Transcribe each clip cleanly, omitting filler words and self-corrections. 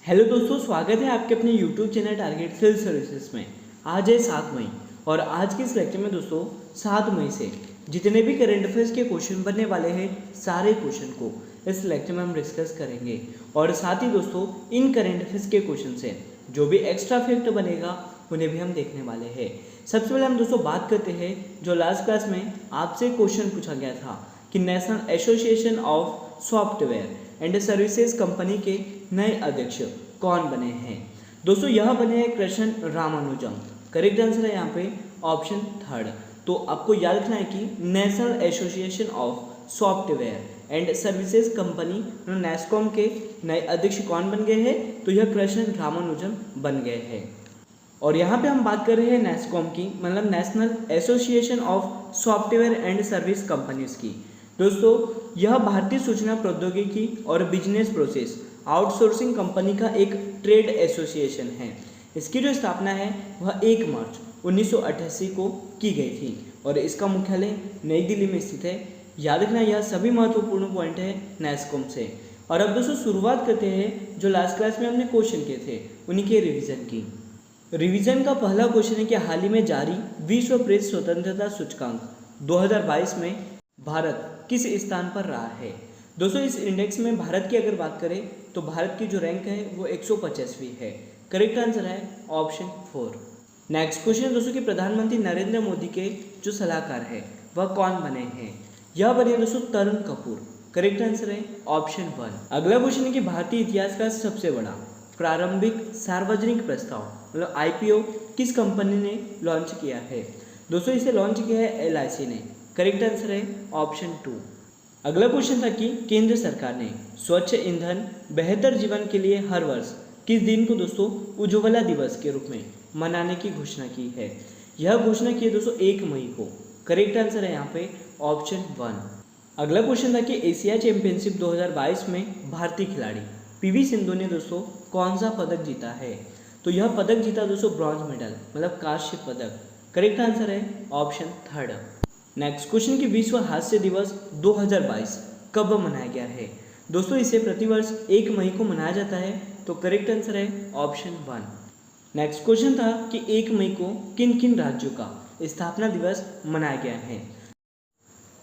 Hello दोस्तों, स्वागत है आपके अपने YouTube channel target sales services में। आज है 7 मई और आज के इस लेक्चर में दोस्तों 7 मई से जितने भी करंट अफेयर्स के क्वेश्चन बनने वाले हैं सारे क्वेश्चन को इस लेक्चर में हम डिस्कस करेंगे। और साथ ही दोस्तों इन करंट अफेयर्स के क्वेश्चन से जो भी एक्स्ट्रा फैक्ट बनेगा उन्हें भी हम देखने वाले हैं। सबसे पहले हम दोस्तों बात करते हैं जो लास्ट क्लास में आपसे क्वेश्चन पूछा गया था कि national association of software and services company के नए अध्यक्ष कौन बने हैं। दोस्तों यह बने हैं कृष्ण रामानुजम। करेक्ट आंसर है यहाँ पे ऑप्शन थर्ड। तो आपको याद रखना है कि national association of software and services company NASSCOM के नए अध्यक्ष कौन बन गए हैं, तो यह कृष्ण रामानुजम बन गए हैं। और यहाँ पे हम बात कर रहे हैं नेस्कॉम की, मतलब national association of software and service companies की। दोस्तों यह भारतीय सूचना प्रौद्योगिकी और बिजनेस प्रोसेस आउटसोर्सिंग कंपनी का एक ट्रेड एसोसिएशन है। इसकी जो स्थापना है वह 1 मार्च 1988 को की गई थी और इसका मुख्यालय नई दिल्ली में स्थित है। याद रखना यह सभी महत्वपूर्ण पॉइंट है नेस्कॉम से। और अब दोस्तों शुरुआत करते हैं जो लास्ट क्लास में हमने क्वेश्चन किए थे उन्हीं के रिविजन की। रिवीजन का पहला क्वेश्चन है कि हाल ही में जारी विश्व प्रेस स्वतंत्रता सूचकांक 2022 में भारत किस स्थान पर रहा है। दोस्तों इस इंडेक्स में भारत की अगर बात करें तो भारत की जो रैंक है वो 150वीं है। करेक्ट आंसर है ऑप्शन 4। नेक्स्ट क्वेश्चन दोस्तों कि प्रधानमंत्री नरेंद्र मोदी के जो सलाहकार है वह कौन बने हैं। यह बने दोस्तों तरुण कपूर। करेक्ट आंसर है ऑप्शन 1। अगला क्वेश्चन है कि भारतीय इतिहास का सबसे बड़ा प्रारंभिक सार्वजनिक प्रस्ताव मतलब IPO किस कंपनी ने लॉन्च किया है। दोस्तों इसे लॉन्च किया है LIC ने। करेक्ट आंसर है ऑप्शन 2। अगला क्वेश्चन था कि केंद्र सरकार ने स्वच्छ ईंधन बेहतर जीवन के लिए हर वर्ष किस दिन को दोस्तों उज्ज्वला दिवस के रूप में मनाने की घोषणा की है। यह घोषणा की है दोस्तों 1 मई को। करेक्ट आंसर है यहाँ पे ऑप्शन 1। अगला क्वेश्चन था कि एशिया चैंपियनशिप 2022 में भारतीय खिलाड़ी PV सिंधु ने दोस्तों कौन सा पदक जीता है। तो यह पदक जीता दोस्तों ब्रॉन्ज मेडल मतलब कांस्य पदक। करेक्ट आंसर है ऑप्शन 3। नेक्स्ट क्वेश्चन कि विश्व हास्य दिवस 2022 कब मनाया गया है। दोस्तों इसे प्रतिवर्ष 1 मई को मनाया जाता है। तो करेक्ट आंसर है ऑप्शन 1। नेक्स्ट क्वेश्चन था कि 1 मई को किन किन राज्यों का स्थापना दिवस मनाया गया है।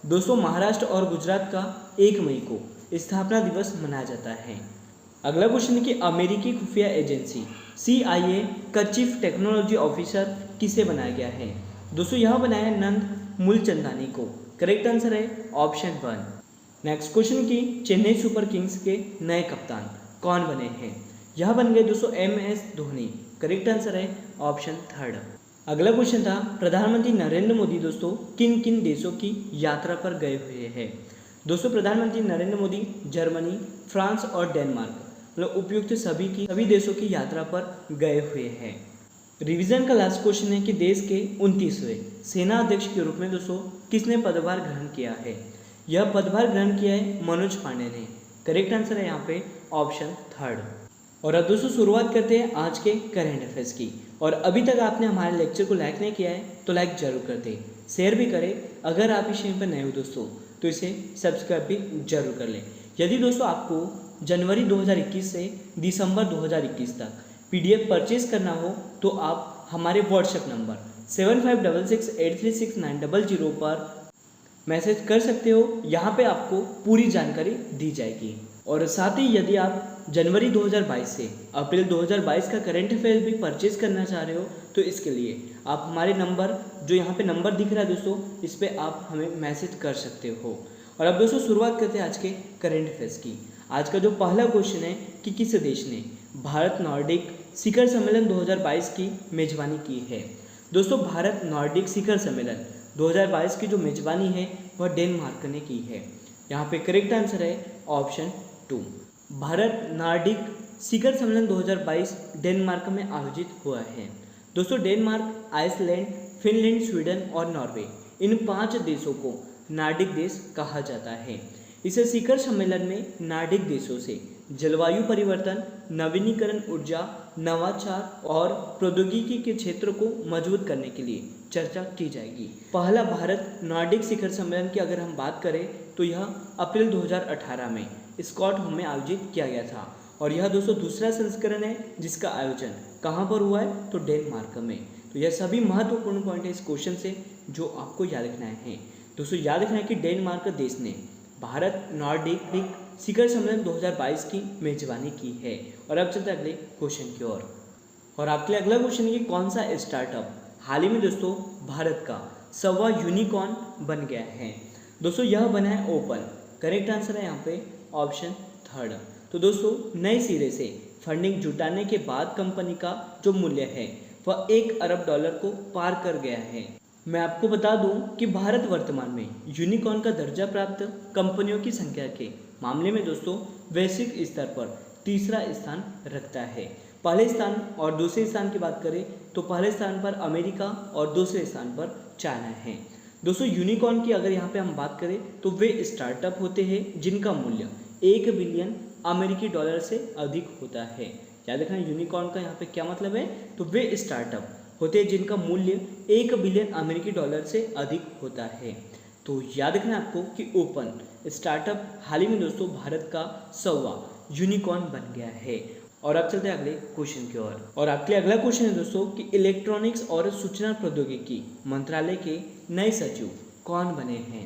दोस्तों महाराष्ट्र और गुजरात का 1 मई को स्थापना दिवस मनाया जाता है। अगला क्वेश्चन है कि अमेरिकी खुफिया एजेंसी CIA का चीफ टेक्नोलॉजी ऑफिसर किसे बनाया गया है। दोस्तों यह बनाया है नंद मूलचंदानी को। करेक्ट आंसर है ऑप्शन 1। नेक्स्ट क्वेश्चन की चेन्नई सुपर किंग्स के नए कप्तान कौन बने हैं। यह बन गए दोस्तों MS धोनी। करेक्ट आंसर है ऑप्शन 3। अगला क्वेश्चन था प्रधानमंत्री नरेंद्र मोदी दोस्तों किन किन देशों की यात्रा पर गए हुए हैं। दोस्तों प्रधानमंत्री नरेंद्र मोदी जर्मनी, फ्रांस और डेनमार्क मतलब उपयुक्त सभी देशों की यात्रा पर गए हुए हैं। रिवीजन का लास्ट क्वेश्चन है कि देश के 29वें सेना अध्यक्ष के रूप में दोस्तों किसने पदभार ग्रहण किया है। यह पदभार ग्रहण किया है मनोज पांडे ने। करेक्ट आंसर है यहाँ पे ऑप्शन 3। और अब दोस्तों शुरुआत करते हैं आज के करंट अफेयर्स की। और अभी तक आपने हमारे लेक्चर को लाइक नहीं किया है तो लाइक जरूर कर दें, शेयर भी करें। अगर आप इस चैनल पर नए हो दोस्तों तो इसे सब्सक्राइब भी जरूर कर लें। यदि दोस्तों आपको जनवरी 2021 से दिसंबर 2021 तक PDF परचेज करना हो तो आप हमारे व्हाट्सएप नंबर 7566836900 पर मैसेज कर सकते हो। यहाँ पे आपको पूरी जानकारी दी जाएगी। और साथ ही यदि आप जनवरी 2022 से अप्रैल 2022 का करंट अफेयर भी परचेज करना चाह रहे हो तो इसके लिए आप हमारे नंबर जो यहाँ पे नंबर दिख रहा है दोस्तों इस पर आप हमें मैसेज कर सकते हो। और अब दोस्तों शुरुआत करते हैं आज के करंट अफेयर्स की। आज का जो पहला क्वेश्चन है कि किस देश ने भारत नॉर्डिक शिखर सम्मेलन 2022 की मेजबानी की है। दोस्तों भारत नॉर्डिक शिखर सम्मेलन 2022 की जो मेजबानी है वह डेनमार्क ने की है। यहाँ पे करेक्ट आंसर है ऑप्शन 2। भारत नॉर्डिक शिखर सम्मेलन 2022 डेनमार्क में आयोजित हुआ है। दोस्तों डेनमार्क, आइसलैंड, फिनलैंड, स्वीडन और नॉर्वे इन 5 देशों को नॉर्डिक देश कहा जाता है। इस शिखर सम्मेलन में नॉर्डिक देशों से जलवायु परिवर्तन, नवीनीकरण ऊर्जा, नवाचार और प्रौद्योगिकी के क्षेत्र को मजबूत करने के लिए चर्चा की जाएगी। पहला भारत नॉर्डिक शिखर सम्मेलन की अगर हम बात करें तो यह अप्रैल 2018 में स्कॉटहोम में आयोजित किया गया था और यह दोस्तों दूसरा संस्करण है जिसका आयोजन कहाँ पर हुआ है, तो डेनमार्क में। तो यह सभी महत्वपूर्ण पॉइंट है इस क्वेश्चन से जो आपको याद रखना है। दोस्तों याद रखना है कि डेनमार्क देश ने भारत नॉर्डिक शिखर सम्मेलन 2022 की मेजबानी की है। और अब चलते हैं अगले क्वेश्चन की ओर। और आपके लिए अगला क्वेश्चन है कि कौन सा स्टार्टअप हाल ही में दोस्तों भारत का 100वां यूनिकॉर्न बन गया है। दोस्तों यह बना है ओपन। करेक्ट आंसर है यहाँ पे ऑप्शन थर्ड। तो दोस्तों नए सिरे से फंडिंग जुटाने के बाद कंपनी का जो मूल्य है वह 1 अरब डॉलर को पार कर गया है। मैं आपको बता दूं कि भारत वर्तमान में यूनिकॉर्न का दर्जा प्राप्त कंपनियों की संख्या के मामले में दोस्तों वैश्विक स्तर पर तीसरा स्थान रखता है। पहले स्थान और दूसरे स्थान की बात करें तो पहले स्थान पर अमेरिका और दूसरे स्थान पर चाइना है। दोस्तों यूनिकॉर्न की अगर यहाँ पे हम बात करें तो वे स्टार्टअप होते हैं जिनका मूल्य 1 बिलियन अमेरिकी डॉलर से अधिक होता है। याद रखना यूनिकॉर्न का यहाँ पे क्या मतलब है, तो वे स्टार्टअप होते हैं जिनका मूल्य 1 बिलियन अमेरिकी डॉलर से अधिक होता है। तो याद रखना आपको कि ओपन स्टार्टअप हाल ही में दोस्तों भारत का 100वां यूनिकॉर्न बन गया है। और अब चलते हैं अगले क्वेश्चन की ओर। और आपके लिए अगला क्वेश्चन है दोस्तों कि इलेक्ट्रॉनिक्स और सूचना प्रौद्योगिकी मंत्रालय के नए सचिव कौन बने हैं।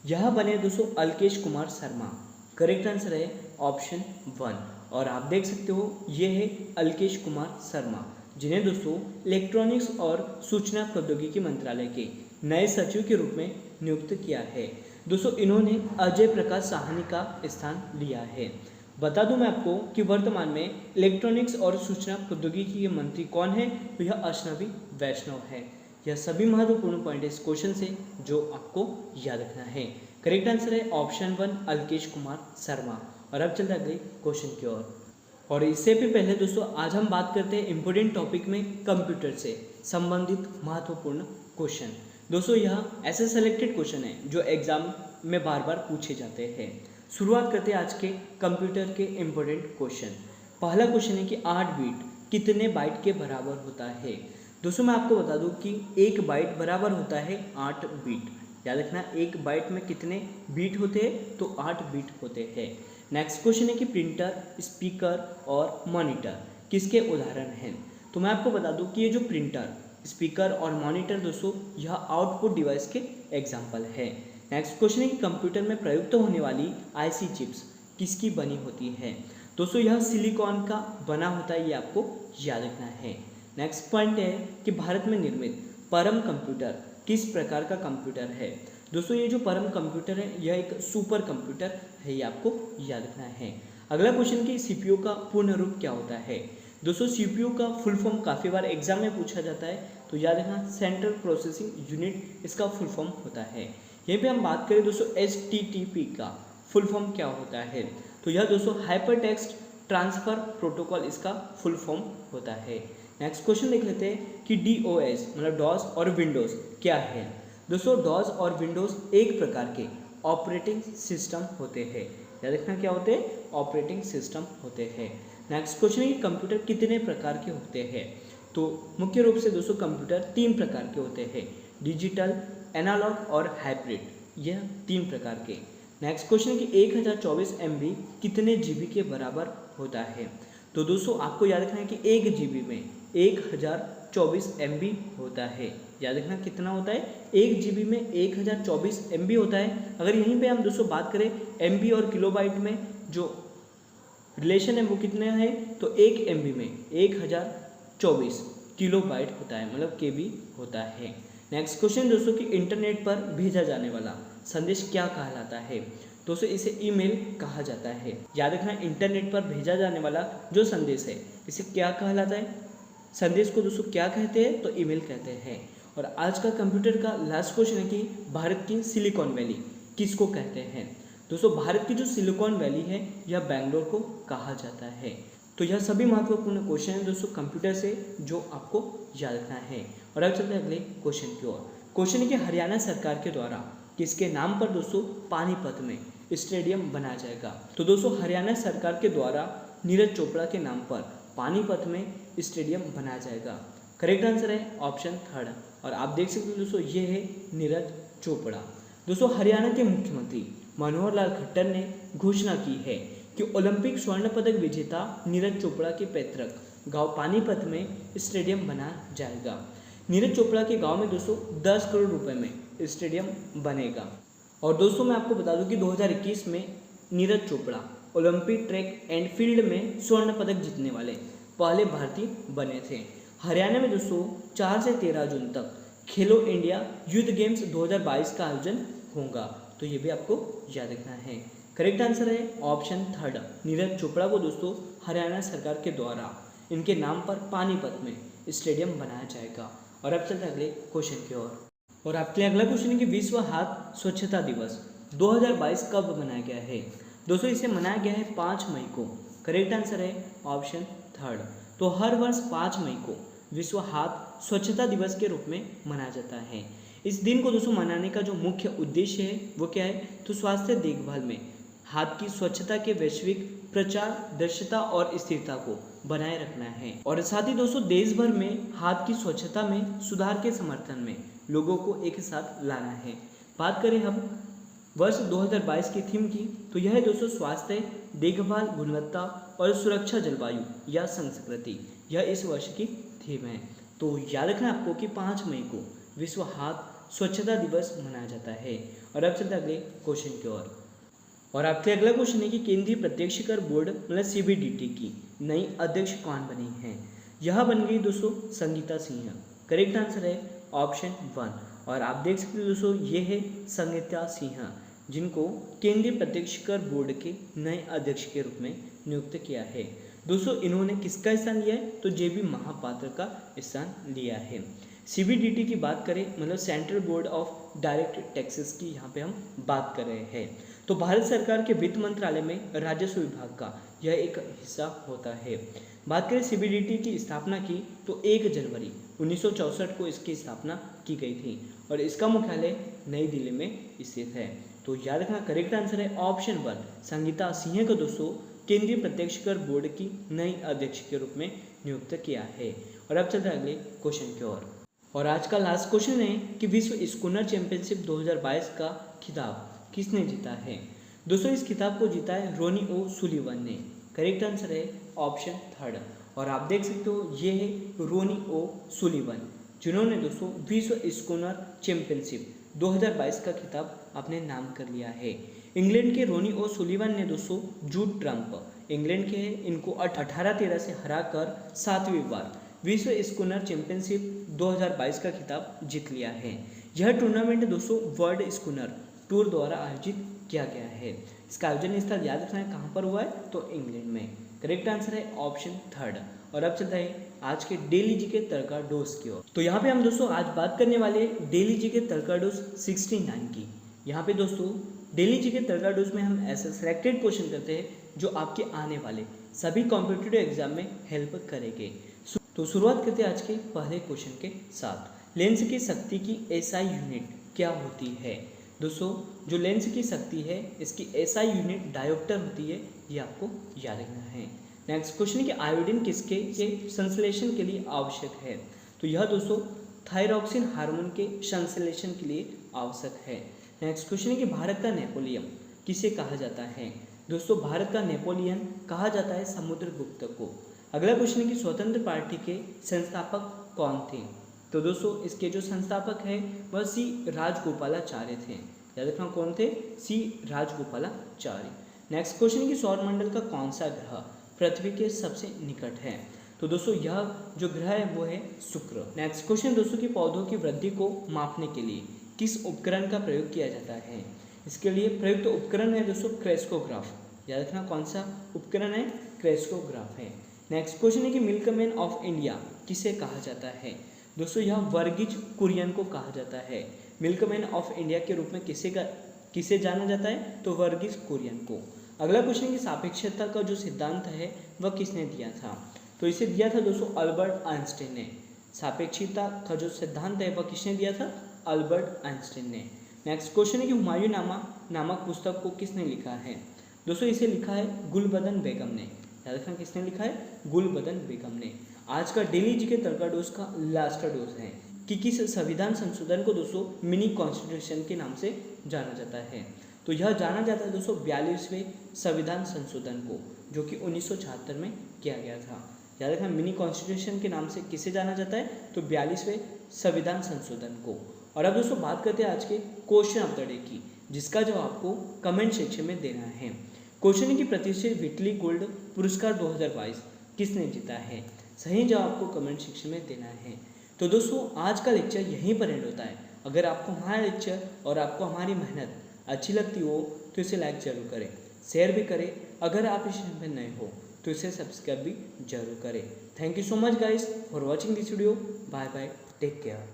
यह बने दोस्तों अल्केश कुमार शर्मा। करेक्ट आंसर है ऑप्शन 1। और आप देख सकते हो ये है अल्केश कुमार शर्मा जिन्हें दोस्तों इलेक्ट्रॉनिक्स और सूचना प्रौद्योगिकी मंत्रालय के नए सचिव के रूप में नियुक्त किया है। दोस्तों इन्होंने अजय प्रकाश साहनी का स्थान लिया है। बता दूं मैं आपको कि वर्तमान में इलेक्ट्रॉनिक्स और सूचना प्रौद्योगिकी के मंत्री कौन है, तो यह अश्विनी वैष्णव है। यह सभी महत्वपूर्ण पॉइंट है इस क्वेश्चन से जो आपको याद रखना है। करेक्ट आंसर है ऑप्शन 1 अल्केश कुमार शर्मा। और अब चलते अगले क्वेश्चन की ओर। और इससे भी पहले दोस्तों आज हम बात करते हैं इंपॉर्टेंट टॉपिक में कंप्यूटर से संबंधित महत्वपूर्ण क्वेश्चन। दोस्तों यह ऐसे सेलेक्टेड क्वेश्चन है जो एग्जाम में बार बार पूछे जाते हैं। शुरुआत करते हैं आज के कंप्यूटर के इम्पोर्टेंट क्वेश्चन। पहला क्वेश्चन है कि 8 बिट कितने बाइट के बराबर होता है। दोस्तों मैं आपको बता दूं कि 1 बाइट बराबर होता है 8 बिट। याद रखना 1 बाइट में कितने बीट होते हैं, तो 8 बीट होते हैं। नेक्स्ट क्वेश्चन है कि प्रिंटर, स्पीकर और मॉनिटर किसके उदाहरण हैं। तो मैं आपको बता दूं कि ये जो प्रिंटर, स्पीकर और मॉनिटर दोस्तों यह आउटपुट डिवाइस के एग्जाम्पल है। नेक्स्ट क्वेश्चन है कि कंप्यूटर में प्रयुक्त होने वाली आईसी चिप्स किसकी बनी होती है। दोस्तों यह सिलिकॉन का बना होता है, ये आपको याद रखना है। नेक्स्ट पॉइंट है कि भारत में निर्मित परम कंप्यूटर किस प्रकार का कंप्यूटर है। दोस्तों ये जो परम कंप्यूटर है यह एक सुपर कंप्यूटर है, ये आपको याद रखना है। अगला क्वेश्चन कि सीपीयू का पूर्ण रूप क्या होता है। दोस्तों सीपीयू का फुल फॉर्म काफ़ी बार एग्जाम में पूछा जाता है, तो याद रखना सेंट्रल प्रोसेसिंग यूनिट इसका फुल फॉर्म होता है। यहीं पे हम बात करें दोस्तों HTTP का फुल फॉर्म क्या होता है, तो यह दोस्तों हाइपर टेक्स्ट ट्रांसफ़र प्रोटोकॉल इसका फुल फॉर्म होता है। नेक्स्ट क्वेश्चन देख लेते हैं कि DOS मतलब डॉस और विंडोज़ क्या है। दोस्तों डॉस और विंडोज़ एक प्रकार के ऑपरेटिंग सिस्टम होते हैं। याद रखना क्या होते हैं, ऑपरेटिंग सिस्टम होते हैं। नेक्स्ट क्वेश्चन है कि कंप्यूटर कितने प्रकार के होते हैं। तो मुख्य रूप से दोस्तों कंप्यूटर 3 प्रकार के होते हैं, डिजिटल, एनालॉग और हाइब्रिड, यह 3 प्रकार के। नेक्स्ट क्वेश्चन है कि 1024 MB कितने GB के बराबर होता है। तो दोस्तों आपको याद रखना है कि 1 GB में 1024 MB होता है। याद रखना कितना होता है, 1 GB में 1024 MB होता है। अगर यहीं पे हम दोस्तों बात करें MB और किलोबाइट में जो रिलेशन है वो कितना है, तो 1 MB में 1024 किलोबाइट होता है, मतलब KB होता है। नेक्स्ट क्वेश्चन दोस्तों कि इंटरनेट पर भेजा जाने वाला संदेश क्या कहलाता है। दोस्तों इसे ईमेल कहा जाता है। याद रखना इंटरनेट पर भेजा जाने वाला जो संदेश है इसे क्या कहलाता है, संदेश को दोस्तों क्या कहते हैं, तो ईमेल कहते हैं। और आज का कंप्यूटर का लास्ट क्वेश्चन है कि भारत की सिलिकॉन वैली किसको कहते हैं। दोस्तों भारत की जो सिलिकॉन वैली है यह बेंगलोर को कहा जाता है। तो यह सभी महत्वपूर्ण क्वेश्चन हैं दोस्तों कंप्यूटर से जो आपको याद रखना है। और अब चलते हैं अगले क्वेश्चन की ओर। क्वेश्चन है कि हरियाणा सरकार के द्वारा किसके नाम पर दोस्तों पानीपत में स्टेडियम बनाया जाएगा। तो दोस्तों हरियाणा सरकार के द्वारा नीरज चोपड़ा के नाम पर पानीपत में स्टेडियम बनाया जाएगा। करेक्ट आंसर है ऑप्शन 3। और आप देख सकते हो दोस्तों ये है नीरज चोपड़ा। दोस्तों हरियाणा के मुख्यमंत्री मनोहर लाल खट्टर ने घोषणा की है कि ओलंपिक स्वर्ण पदक विजेता नीरज चोपड़ा के पैतृक गांव पानीपत में स्टेडियम बना जाएगा। नीरज चोपड़ा के गांव में दोस्तों 10 करोड़ रुपए में स्टेडियम बनेगा। और दोस्तों मैं आपको बता दूं कि 2021 में Neeraj Chopra Olympic track and field में स्वर्ण पदक जीतने वाले पहले भारतीय बने थे। हरियाणा में दोस्तों 4 से 13 जून तक खेलो इंडिया यूथ गेम्स 2022 का आयोजन होगा, तो ये भी आपको याद रखना है। करेक्ट आंसर है ऑप्शन थर्ड, नीरज चोपड़ा को दोस्तों हरियाणा सरकार के द्वारा इनके नाम पर पानीपत में स्टेडियम बनाया जाएगा। और अब चलते अगले क्वेश्चन की ओर। और आपके लिए अगला क्वेश्चन है कि विश्व हाथ स्वच्छता दिवस 2022 कब मनाया गया है। दोस्तों इसे मनाया गया है 5 मई को। करेक्ट आंसर है ऑप्शन थर्ड। तो हर वर्ष 5 मई को विश्व हाथ स्वच्छता दिवस के रूप में मनाया जाता है। इस दिन को दोस्तों मनाने का जो मुख्य उद्देश्य है वो क्या है, तो स्वास्थ्य देखभाल में हाथ की स्वच्छता के वैश्विक प्रचार, दृश्यता और स्थिरता को बनाए रखना है। और साथ ही दोस्तों देश भर में हाथ की स्वच्छता में सुधार के समर्थन में लोगों को एक साथ लाना है। बात करें हम वर्ष 2022 की थीम की, तो यह है दोस्तों स्वास्थ्य देखभाल, गुणवत्ता और सुरक्षा, जलवायु या संस्कृति, यह इस वर्ष की थीम है। तो याद रखना आपको कि 5 मई को विश्व हाथ स्वच्छता दिवस मनाया जाता है। और अब चलते अगले क्वेश्चन की ओर। और आपके अगला क्वेश्चन है कि केंद्रीय प्रत्यक्ष कर बोर्ड मतलब CBDT की नई अध्यक्ष कौन बनी है। यह बन गई दोस्तों संगीता सिंह। करेक्ट आंसर है ऑप्शन 1। और आप देख सकते हो दोस्तों ये है संगीता सिंह, जिनको केंद्रीय प्रत्यक्ष कर बोर्ड के नए अध्यक्ष के रूप में नियुक्त किया है। दोस्तों इन्होंने किसका स्थान लिया है, तो JB महापात्र का स्थान लिया है। CBDT की बात करें मतलब central board of direct taxes की यहाँ पे हम बात कर रहे हैं। तो भारत सरकार के वित्त मंत्रालय में राजस्व विभाग का यह एक हिस्सा होता है। बात करें CBDT की स्थापना की तो 1 जनवरी 1964 को इसकी स्थापना की गई थी और इसका मुख्यालय नई दिल्ली में स्थित है। तो याद रखना करेक्ट आंसर है ऑप्शन 1, संगीता सिंह को दोस्तों केंद्रीय प्रत्यक्ष कर बोर्ड की नई अध्यक्ष के रूप में नियुक्त किया है। और अब चलते हैं अगले क्वेश्चन की ओर। और आज का लास्ट क्वेश्चन है कि विश्व स्कूनर चैंपियनशिप 2022 का खिताब किसने जीता है। दोस्तों इस खिताब को जीता है रोनी ओ सुलिवन ने। करेक्ट आंसर है ऑप्शन 3। और आप देख सकते हो ये है रोनी ओ सुलिवन, जिन्होंने दोस्तों विश्व स्कूनर चैंपियनशिप 2022 का खिताब अपने नाम कर लिया है। इंग्लैंड के रोनी ओ सुलिवन ने दोस्तों जूड ट्रम्प इंग्लैंड के हैं, इनको 18-13 से हराकर 7वीं बार विश्व स्कूनर चैंपियनशिप 2022 का खिताब जीत लिया है। यह टूर्नामेंट दोस्तों वर्ल्ड स्कूनर टूर द्वारा आयोजित किया गया है। इसका आयोजन स्थल याद रखना है कहाँ पर हुआ है, तो इंग्लैंड में। करेक्ट आंसर है ऑप्शन 3। और अब चलता है आज के डेली जीके तड़का डोज की ओर। तो यहाँ पे हम दोस्तों आज बात करने वाले डेली जीके तड़का डोज 69 की। यहाँ पे दोस्तों डेली जीके तड़का डोज में हम ऐसे सिलेक्टेड क्वेश्चन करते हैं जो आपके आने वाले सभी कॉम्पिटिटिव एग्जाम में हेल्प करेंगे। तो शुरुआत करते हैं आज के पहले क्वेश्चन के साथ। लेंस की शक्ति की SI यूनिट क्या होती है। दोस्तों जो लेंस की शक्ति है इसकी SI यूनिट डायोप्टर होती है, ये आपको याद रखना है। नेक्स्ट क्वेश्चन है कि आयोडीन किसके संश्लेषण के लिए आवश्यक है। तो यह दोस्तों थायरॉक्सिन हार्मोन के संश्लेषण के लिए आवश्यक है। नेक्स्ट क्वेश्चन है कि भारत का नेपोलियन किसे कहा जाता है। दोस्तों भारत का नेपोलियन कहा जाता है समुद्रगुप्त को। अगला क्वेश्चन है कि स्वतंत्र पार्टी के संस्थापक कौन थे। तो दोस्तों इसके जो संस्थापक हैं वह C राजगोपालाचार्य थे। याद रखना कौन थे, C राजगोपालाचार्य। नेक्स्ट क्वेश्चन है कि सौरमंडल का कौन सा ग्रह पृथ्वी के सबसे निकट है। तो दोस्तों यह जो ग्रह है वो है शुक्र। नेक्स्ट क्वेश्चन दोस्तों कि पौधों की वृद्धि को मापने के लिए किस उपकरण का प्रयोग किया जाता है। इसके लिए प्रयुक्त उपकरण है दोस्तों क्रेस्कोग्राफ। याद रखना कौन सा उपकरण है, क्रेस्कोग्राफ है। नेक्स्ट क्वेश्चन है कि मिल्कमैन ऑफ इंडिया किसे कहा जाता है। दोस्तों यह वर्गीज कुरियन को कहा जाता है। मिल्कमैन ऑफ इंडिया के रूप में किसे जाना जाता है, तो वर्गीज कुरियन को। अगला क्वेश्चन कि सापेक्षता का जो सिद्धांत है वह किसने दिया था। तो इसे दिया था दोस्तों अल्बर्ट आइंस्टाइन ने। सापेक्षता का जो सिद्धांत है वह किसने दिया था, अल्बर्ट आइंस्टाइन ने। नेक्स्ट क्वेश्चन है कि हुमायूं नामा नामक पुस्तक को किसने लिखा है। दोस्तों इसे लिखा है गुलबदन बेगम ने। याद रखना किसने लिखा है, गुलबदन बेगम ने। आज का डेली जीके तड़का डोज का लास्ट डोज है कि किस संविधान संशोधन को दोस्तों मिनी कॉन्स्टिट्यूशन के नाम से जाना जाता है। तो यह जाना जाता है दोस्तों 42वें संविधान संशोधन को, जो कि 1976 में किया गया था। याद रखना, मिनी कॉन्स्टिट्यूशन के नाम से किसे जाना जाता है, तो 42वें संविधान संशोधन को। और अब दोस्तों बात करते हैं आज के क्वेश्चन ऑफ द डे की, जिसका जवाब आपको कमेंट सेक्शन में देना है। क्वेश्चन की प्रतिष्ठित व्हिटली गोल्ड पुरस्कार 2022 किसने जीता है? सही जवाब आपको कमेंट सेक्शन में देना है। तो दोस्तों आज का लेक्चर यहीं पर एंड होता है। अगर आपको हमारा लेक्चर और आपको हमारी मेहनत अच्छी लगती हो तो इसे लाइक जरूर करें, शेयर भी करें। अगर आप इस चैनल पर नए हो तो इसे सब्सक्राइब भी जरूर करें। Thank you so much guys for watching this video. Bye bye, take care.